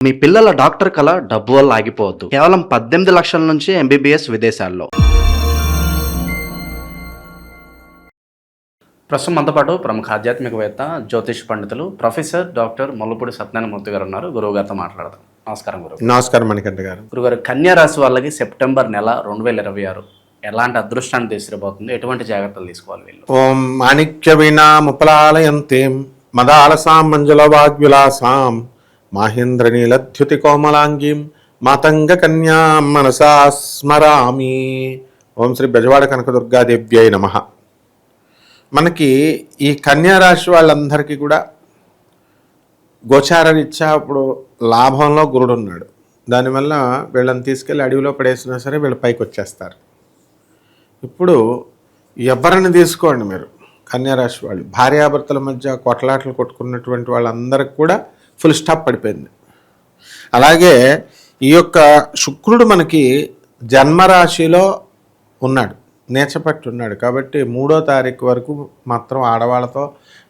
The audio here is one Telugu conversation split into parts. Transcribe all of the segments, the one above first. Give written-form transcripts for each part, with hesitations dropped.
మీ పిల్లల డాక్టర్ కల డబ్బు వల్ల ఆగిపోవద్దు. కేవలం 18 లక్షల నుంచి ఎంబీబీఎస్ విదేశాల్లో. ప్రస్తుతం మనతో పాటు ప్రముఖ ఆధ్యాత్మికవేత్త, జ్యోతిష్ పండితులు ప్రొఫెసర్ డాక్టర్ ముల్లపూడి సత్యనారాయణమూర్తి గారు ఉన్నారు. గురువు గారితో మాట్లాడదాం. నమస్కారం గురువు. నమస్కారం మణికంఠ గారు. గురుగారు, కన్యా రాశి వాళ్ళకి సెప్టెంబర్ నెల 2026 ఎలాంటి అదృష్టాన్ని తీసుకురాబోతుంది? ఎటువంటి జాగ్రత్తలు తీసుకోవాలి వీళ్ళు? ఓం మాణిక్య వీణా ముపలాలయంతే మదాలసాం మంజుల వాగ్విలాసాం మాహేంద్ర నీలద్యుతి కోమలాంగీం మాతంగ కన్యా మనసా స్మరామి. ఓం శ్రీ బెజవాడ కనకదుర్గాదేవ్యై నమః. మనకి ఈ కన్యా రాశి వాళ్ళందరికీ కూడా గోచార రీత్యా ఇప్పుడు లాభంలో గురుడు ఉన్నాడు. దానివల్ల వీళ్ళని తీసుకెళ్ళి అడవిలో పడేసినా సరే వీళ్ళు పైకి వచ్చేస్తారు. ఇప్పుడు ఎవరిని తీసుకోండి మీరు, కన్యా రాశి వాళ్ళు భార్యాభర్తల మధ్య కొట్లాటలు కొట్టుకున్నటువంటి వాళ్ళందరికి కూడా ఫుల్ స్టాప్ పడిపోయింది. అలాగే ఈ యొక్క శుక్రుడు మనకి జన్మరాశిలో ఉన్నాడు, నేచపట్టి ఉన్నాడు. కాబట్టి 3వ తారీఖు వరకు మాత్రం ఆడవాళ్ళతో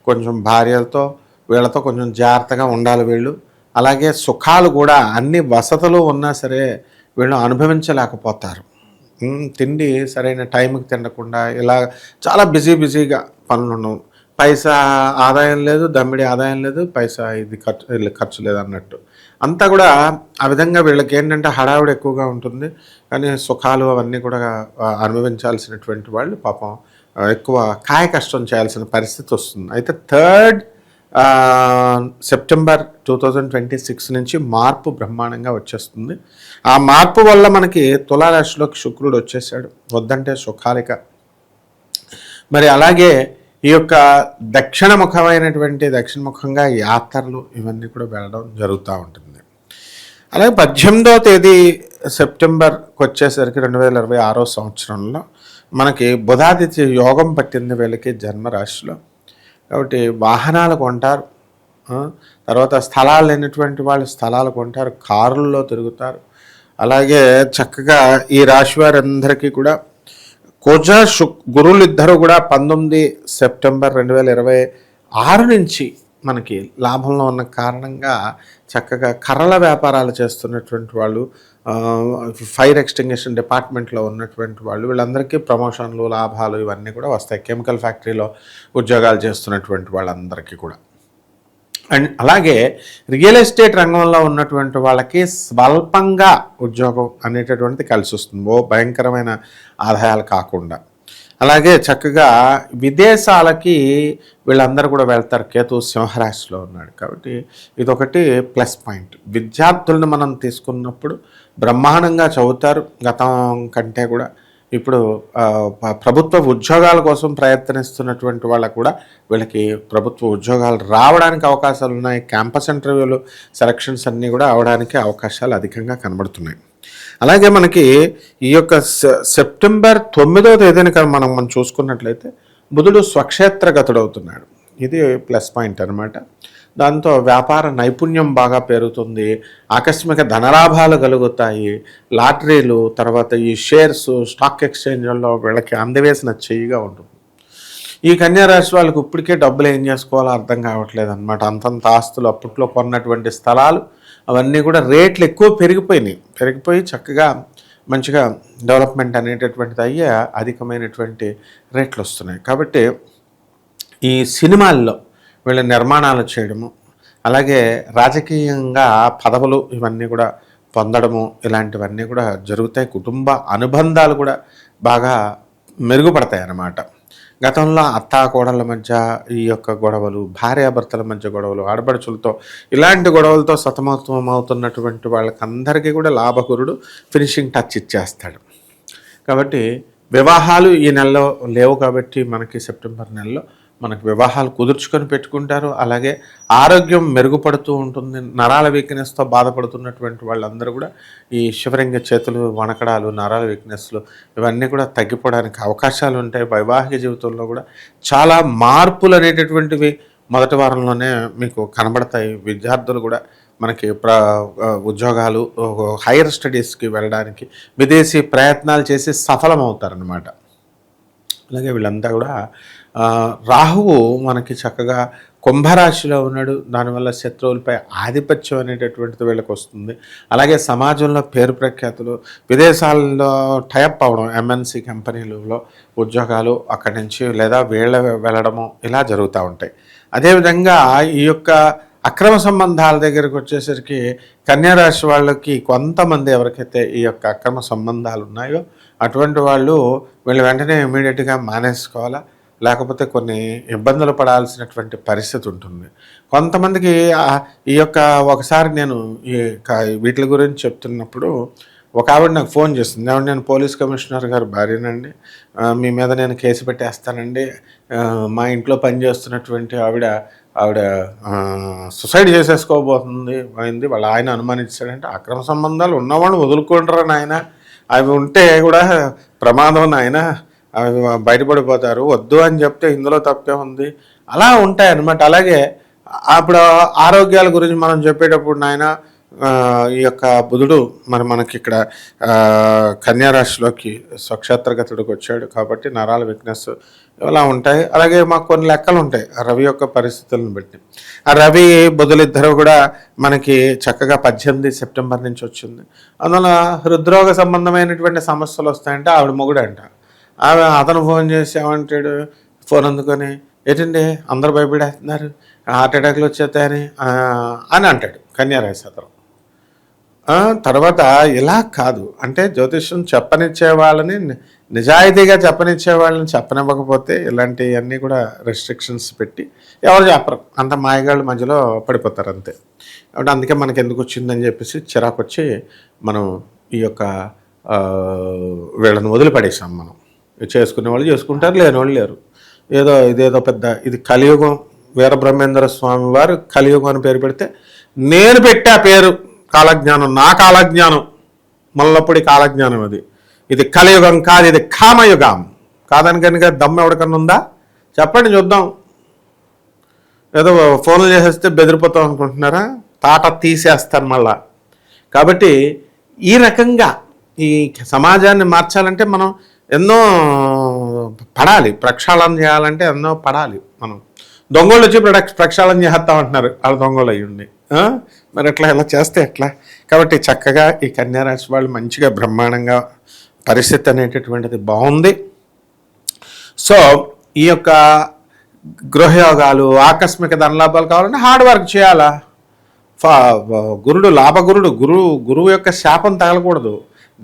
కొంచెం భార్యలతో వీళ్ళతో కొంచెం జాగ్రత్తగా ఉండాలి వీళ్ళు. అలాగే సుఖాలు కూడా అన్ని వసతులు ఉన్నా సరే వీళ్ళు అనుభవించలేకపోతారు. తిండి సరైన టైంకి తినకుండా ఇలా చాలా బిజీగా పనులు ఉండవు. పైసా ఆదాయం లేదు, దమ్మిడి ఆదాయం లేదు, పైసా ఇది ఖర్చు లేదు అన్నట్టు అంతా కూడా ఆ విధంగా వీళ్ళకి ఏంటంటే హడావుడి ఎక్కువగా ఉంటుంది. కానీ సుఖాలు అవన్నీ కూడా అనుభవించాల్సినటువంటి వాళ్ళు పాపం ఎక్కువ కాయ కష్టం చేయాల్సిన పరిస్థితి వస్తుంది. అయితే 3rd సెప్టెంబర్ 2026 నుంచి మార్పు బ్రహ్మాండంగా వచ్చేస్తుంది. ఆ మార్పు వల్ల మనకి తులారాశిలోకి శుక్రుడు వచ్చేసాడు. వద్దంటే సుఖాలిక. మరి అలాగే ఈ యొక్క దక్షిణముఖంగా యాత్రలు ఇవన్నీ కూడా వెళ్ళడం జరుగుతూ ఉంటుంది. అలాగే 18వ తేదీ సెప్టెంబర్కి వచ్చేసరికి 2026 సంవత్సరంలో మనకి బుధాదిత్య యోగం పట్టింది వీళ్ళకి జన్మరాశిలో. కాబట్టి వాహనాలు కొంటారు, తర్వాత స్థలాలు లేనటువంటి వాళ్ళు స్థలాలు కొంటారు, కారుల్లో తిరుగుతారు. అలాగే చక్కగా ఈ రాశి వారందరికీ కూడా కుజ గురువులు ఇద్దరు కూడా 19 సెప్టెంబర్ 2026 నుంచి మనకి లాభంలో ఉన్న కారణంగా చక్కగా కర్రల వ్యాపారాలు చేస్తున్నటువంటి వాళ్ళు, ఫైర్ ఎక్స్టింగ్విషన్ డిపార్ట్మెంట్లో ఉన్నటువంటి వాళ్ళు వీళ్ళందరికీ ప్రమోషన్లు, లాభాలు ఇవన్నీ కూడా వస్తాయి. కెమికల్ ఫ్యాక్టరీలో ఉద్యోగాలు చేస్తున్నటువంటి వాళ్ళందరికీ కూడా. అండ్ అలాగే రియల్ ఎస్టేట్ రంగంలో ఉన్నటువంటి వాళ్ళకి స్వల్పంగా ఉద్యోగం అనేటటువంటిది కలిసి వస్తుంది, భయంకరమైన ఆదాయాలు కాకుండా. అలాగే చక్కగా విదేశాలకి వీళ్ళందరూ కూడా వెళ్తారు. కేతు సింహరాశిలో ఉన్నాడు కాబట్టి ఇదొకటి ప్లస్ పాయింట్. విద్యార్థులను మనం తీసుకున్నప్పుడు బ్రహ్మాండంగా చదువుతారు. గతం కంటే కూడా ఇప్పుడు ప్రభుత్వ ఉద్యోగాల కోసం ప్రయత్నిస్తున్నటువంటి వాళ్ళకు కూడా వీళ్ళకి ప్రభుత్వ ఉద్యోగాలు రావడానికి అవకాశాలు ఉన్నాయి. క్యాంపస్ ఇంటర్వ్యూలు, సెలక్షన్స్ అన్నీ కూడా అవడానికి అవకాశాలు అధికంగా కనబడుతున్నాయి. అలాగే మనకి ఈ యొక్క సెప్టెంబర్ 9వ తేదీని మనం చూసుకున్నట్లయితే బుధుడు స్వక్షేత్రగతుడవుతున్నాడు. ఇది ప్లస్ పాయింట్ అనమాట. దాంతో వ్యాపార నైపుణ్యం బాగా పెరుగుతుంది, ఆకస్మిక ధనలాభాలు కలుగుతాయి. లాటరీలు, తర్వాత ఈ షేర్స్, స్టాక్ ఎక్స్చేంజ్లలో వీళ్ళకి అందవేసిన చెయ్యిగా ఉంటుంది. ఈ కన్యా రాశి వాళ్ళకి ఇప్పటికే డబ్బులు ఏం చేసుకోవాలో అర్థం కావట్లేదు అనమాట. అంతంత ఆస్తులు, అప్పట్లో కొన్నటువంటి స్థలాలు అవన్నీ కూడా రేట్లు ఎక్కువ పెరిగిపోయి చక్కగా మంచిగా డెవలప్మెంట్ అనేటటువంటిది అయ్యే అధికమైనటువంటి రేట్లు వస్తున్నాయి. కాబట్టి ఈ సినిమాల్లో వీళ్ళ నిర్మాణాలు చేయడము, అలాగే రాజకీయంగా పదవులు ఇవన్నీ కూడా పొందడము, ఇలాంటివన్నీ కూడా జరుగుతాయి. కుటుంబ అనుబంధాలు కూడా బాగా మెరుగుపడతాయి అన్నమాట. గతంలో అత్తాకోడళ్ళ మధ్య ఈ యొక్క గొడవలు, భార్యాభర్తల మధ్య గొడవలు, ఆడపడుచులతో ఇలాంటి గొడవలతో సతమతమవుతున్నటువంటి వాళ్ళకందరికీ కూడా లాభగురుడు ఫినిషింగ్ టచ్ ఇచ్చేస్తాడు. కాబట్టి వివాహాలు ఈ నెలలో లేవు కాబట్టి మనకి సెప్టెంబర్ నెలలో మనకు వివాహాలు కుదుర్చుకొని పెట్టుకుంటారు. అలాగే ఆరోగ్యం మెరుగుపడుతూ ఉంటుంది. నరాల వీక్నెస్తో బాధపడుతున్నటువంటి వాళ్ళందరూ కూడా ఈ శివరింగ చేతులు వణకడాలు, నరాల వీక్నెస్లు ఇవన్నీ కూడా తగ్గిపోవడానికి అవకాశాలు ఉంటాయి. వైవాహిక జీవితంలో కూడా చాలా మార్పులు అనేటటువంటివి మొదటి వారంలోనే మీకు కనబడతాయి. విద్యార్థులు కూడా మనకి ఉద్యోగాలు, హైయర్ స్టడీస్కి వెళ్ళడానికి విదేశీ ప్రయత్నాలు చేసి సఫలమవుతారనమాట. అలాగే వీళ్ళంతా కూడా రాహువు మనకి చక్కగా కుంభరాశిలో ఉన్నాడు. దానివల్ల శత్రువులపై ఆధిపత్యం అనేటటువంటిది వీళ్ళకి వస్తుంది. అలాగే సమాజంలో పేరు ప్రఖ్యాతులు, విదేశాల్లో టైప్ అవ్వడం, ఎంఎన్సి కంపెనీలలో ఉద్యోగాలు అక్కడి నుంచి లేదా వెళ్ళడము ఇలా జరుగుతూ ఉంటాయి. అదేవిధంగా ఈ యొక్క అక్రమ సంబంధాల దగ్గరికి వచ్చేసరికి కన్యారాశి వాళ్ళకి కొంతమంది ఎవరికైతే ఈ యొక్క అక్రమ సంబంధాలు ఉన్నాయో అటువంటి వాళ్ళు వీళ్ళు వెంటనే ఇమీడియట్గా మానేసుకోవాలా, లేకపోతే కొన్ని ఇబ్బందులు పడాల్సినటువంటి పరిస్థితి ఉంటుంది. కొంతమందికి ఈ యొక్క ఒకసారి నేను వీటి గురించి చెప్తున్నప్పుడు ఒక ఆవిడ నాకు ఫోన్ చేస్తుంది. ఆవిడ, నేను పోలీస్ కమిషనర్ గారు భార్యనండి, మీ మీద నేను కేసు పెట్టేస్తానండి, మా ఇంట్లో పనిచేస్తున్నటువంటి ఆవిడ సుసైడ్ చేసేసుకోబోతుంది అయింది, వాళ్ళ ఆయన అనుమానించాడంటే. అక్రమ సంబంధాలు ఉన్నవాళ్ళు వదులుకుంటారా నాయన, అవి ఉంటే కూడా ప్రమాదం నాయన, అవి బయటపడిపోతారు, వద్దు అని చెప్తే ఇందులో తప్పే ఉంది, అలా ఉంటాయి అన్నమాట. అలాగే అప్పుడు ఆరోగ్యాల గురించి మనం చెప్పేటప్పుడు నాయన ఈ యొక్క బుధుడు మనకి ఇక్కడ కన్యారాశిలోకి స్వక్షేత్రగతుడికి వచ్చాడు కాబట్టి నరాల వీక్నెస్ ఇలా ఉంటాయి. అలాగే మాకు కొన్ని లెక్కలు ఉంటాయి రవి యొక్క పరిస్థితులను బట్టి. ఆ రవి బుధులిద్దరూ కూడా మనకి చక్కగా 18 సెప్టెంబర్ నుంచి వచ్చింది. అందువల్ల హృద్రోగ సంబంధమైనటువంటి సమస్యలు వస్తాయంటే ఆవిడ మొగుడంట. అతను ఫోన్ చేసి ఏమంటాడు, ఫోన్ అందుకొని, ఏంటండి అందరూ భయపడేస్తున్నారు, హార్ట్ అటాక్లు వచ్చేస్తాయని అని అంటాడు కన్యారాశి అతను. తర్వాత ఇలా కాదు అంటే జ్యోతిష్యం చెప్పనిచ్చే వాళ్ళని, నిజాయితీగా చెప్పనిచ్చే వాళ్ళని చెప్పనివ్వకపోతే ఇలాంటివన్నీ కూడా రెస్ట్రిక్షన్స్ పెట్టి ఎవరు చెప్పరు, అంత మాయగాళ్ళు మధ్యలో పడిపోతారు అంతే. కాబట్టి అందుకే మనకి ఎందుకు వచ్చిందని చెప్పేసి చిరాకు వచ్చి మనం ఈ యొక్క వీళ్ళని వదిలిపడేసాం. మనం చేసుకునే వాళ్ళు చేసుకుంటారు, లేని వాళ్ళు లేరు. ఇదేదో పెద్ద ఇది కలియుగం. వీరబ్రహ్మేంద్ర స్వామి వారు కలియుగం అని పేరు పెడితే నేను పెట్టా పేరు కాలజ్ఞానం, నా కాలజ్ఞానం, మల్లప్పుడి కాలజ్ఞానం అది. ఇది కలియుగం కాదు, ఇది కామయుగం. కాదని కనుక దమ్ము ఎవరికన్నా ఉందా చెప్పండి చూద్దాం. ఏదో ఫోన్లు చేసేస్తే బెదిరిపోతాం అనుకుంటున్నారా? తాట తీసేస్తాను మళ్ళా. కాబట్టి ఈ రకంగా ఈ సమాజాన్ని మార్చాలంటే మనం ఎన్నో పడాలి, ప్రక్షాళన చేయాలంటే ఎన్నో పడాలి. మనం దొంగలు వచ్చి ప్రక్షాళన చేస్తామంటున్నారు, వాళ్ళు దొంగలు అయ్యండి. మరి ఎట్లా ఇలా చేస్తే ఎట్లా? కాబట్టి చక్కగా ఈ కన్యారాశి వాళ్ళు మంచిగా బ్రహ్మాండంగా పరిస్థితి అనేటటువంటిది బాగుంది. సో ఈ యొక్క గృహయోగాలు, ఆకస్మిక ధనలాభాలు కావాలంటే హార్డ్ వర్క్ చేయాలా. గురుడు లాభగురుడు, గురువు యొక్క శాపం తగలకూడదు.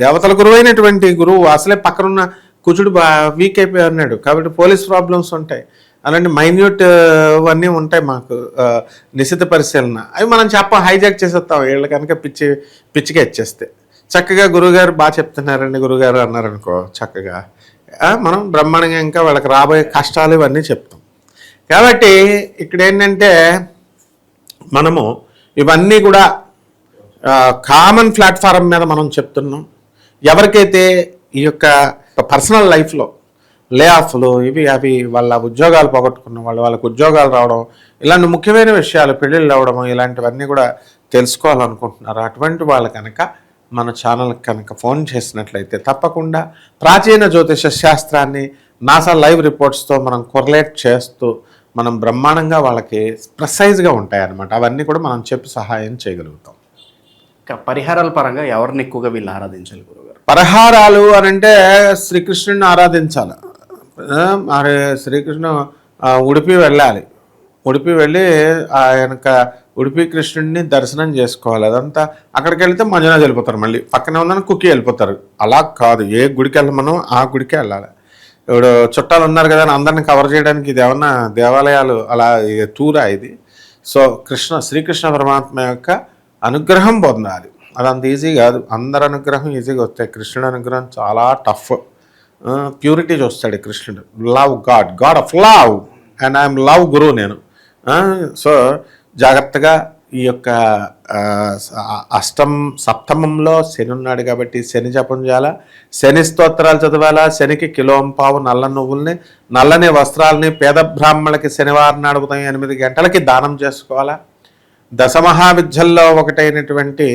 దేవతల గురువు అయినటువంటి గురువు అసలే పక్కనున్న కుజుడు వీక్ అయిపోయి ఉన్నాడు కాబట్టి పోలీస్ ప్రాబ్లమ్స్ ఉంటాయి. అలాంటి మైన్యూట్ అవన్నీ ఉంటాయి మాకు నిశిత పరిశీలన. అవి మనం హైజాక్ చేసేస్తాం వీళ్ళు కనుక పిచ్చిగా ఇచ్చేస్తే. చక్కగా గురువుగారు బాగా చెప్తున్నారండి గురువుగారు అన్నారనుకో, చక్కగా మనం బ్రహ్మాండంగా ఇంకా వాళ్ళకి రాబోయే కష్టాలు ఇవన్నీ చెప్తాం. కాబట్టి ఇక్కడ ఏంటంటే మనము ఇవన్నీ కూడా కామన్ ప్లాట్ఫారం మీద మనం చెప్తున్నాం. ఎవరికైతే ఈ యొక్క పర్సనల్ లైఫ్లో లే ఆఫ్లు ఇవి అవి వాళ్ళ ఉద్యోగాలు పోగొట్టుకున్న వాళ్ళకి ఉద్యోగాలు రావడం, ఇలాంటి ముఖ్యమైన విషయాలు, పెళ్ళిళ్ళు అవ్వడం, ఇలాంటివన్నీ కూడా తెలుసుకోవాలనుకుంటున్నారు. అటువంటి వాళ్ళు కనుక మన ఛానల్కి కనుక ఫోన్ చేసినట్లయితే తప్పకుండా ప్రాచీన జ్యోతిష శాస్త్రాన్ని నాసా లైవ్ రిపోర్ట్స్తో మనం కొరలేట్ చేస్తూ మనం బ్రహ్మాండంగా వాళ్ళకి ప్రిసైజ్గా ఉంటాయన్నమాట. అవన్నీ కూడా మనం చెప్పి సహాయం చేయగలుగుతాం. పరిహారాల పరంగా ఎవరిని ఎక్కువగా వీళ్ళు ఆరాధించాలి గురుగారు? పరిహారాలు అని అంటే శ్రీకృష్ణుడిని ఆరాధించాలి. మరి శ్రీకృష్ణ ఉడిపి వెళ్ళాలి. ఉడిపి వెళ్ళి ఆయనక ఉడిపి కృష్ణుడిని దర్శనం చేసుకోవాలి. అదంతా అక్కడికి వెళ్తే మంజునాథ్ వెళ్ళిపోతారు, మళ్ళీ పక్కనే ఉందని కుక్కి వెళ్ళిపోతారు. అలా కాదు, ఏ గుడికి వెళ్ళమనో ఆ గుడికే వెళ్ళాలి. ఇప్పుడు చుట్టాలు ఉన్నారు కదా అని అందరిని కవర్ చేయడానికి ఇది ఏమన్నా దేవాలయాలు అలా టూరా ఇది? సో శ్రీకృష్ణ పరమాత్మ యొక్క అనుగ్రహం పొందాలి. అదంత ఈజీ కాదు. అందరి అనుగ్రహం ఈజీగా వస్తాయి, కృష్ణుడి అనుగ్రహం చాలా టఫ్. ప్యూరిటీ చూస్తాడు కృష్ణుడు. Love God of love, and I'm love గురువు నేను. సో జాగ్రత్తగా ఈ యొక్క సప్తమంలో శని ఉన్నాడు కాబట్టి శని జపం చేయాలా, శని స్తోత్రాలు చదవాలా, శనికి కిలోంపావు నల్ల నువ్వుల్ని, నల్లని వస్త్రాలని పేద బ్రాహ్మణులకి శనివారం నాడు ఉదయం 8 గంటలకి దానం చేసుకోవాలా. దశమహావిద్యల్లో ఒకటైనటువంటి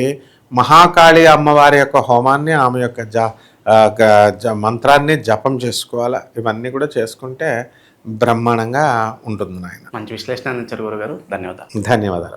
మహాకాళి అమ్మవారి యొక్క హోమాన్ని, ఆమె యొక్క మంత్రాన్ని జపం చేసుకోవాలా. ఇవన్నీ కూడా చేసుకుంటే బ్రహ్మాండంగా ఉంటుంది నాయన. మంచి విశ్లేషణ అందించారు గురుగారు, ధన్యవాదాలు. ధన్యవాదాలు.